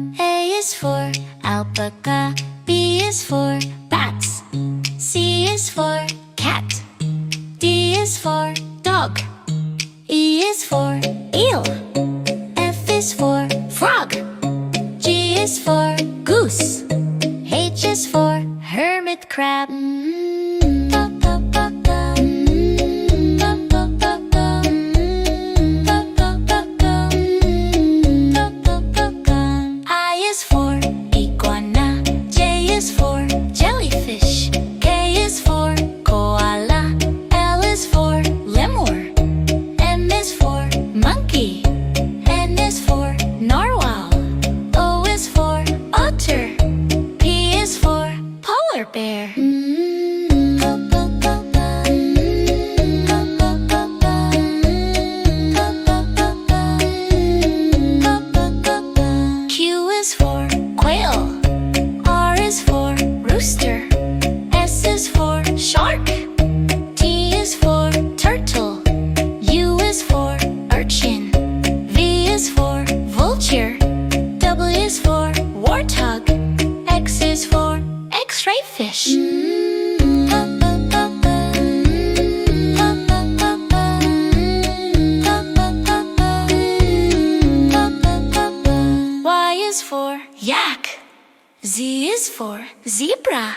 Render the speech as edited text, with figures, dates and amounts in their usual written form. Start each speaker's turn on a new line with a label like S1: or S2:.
S1: A is for alpaca, B is for bats, C is for cat, D is for dog, E is for eel, F is for frog, G is for goose, H is for hermit crab. I is for iguana, J is for jellyfish, K is for koala, L is for lemur, M is for monkey, N is for narwhal, O is for otter, P is for polar bear. Q is for quail, R is for rooster, S is for shark, T is for turtle, U is for urchin, V is for vulture, W is for warthog, X is for Xray fish. Y is for yak, Z is for zebra,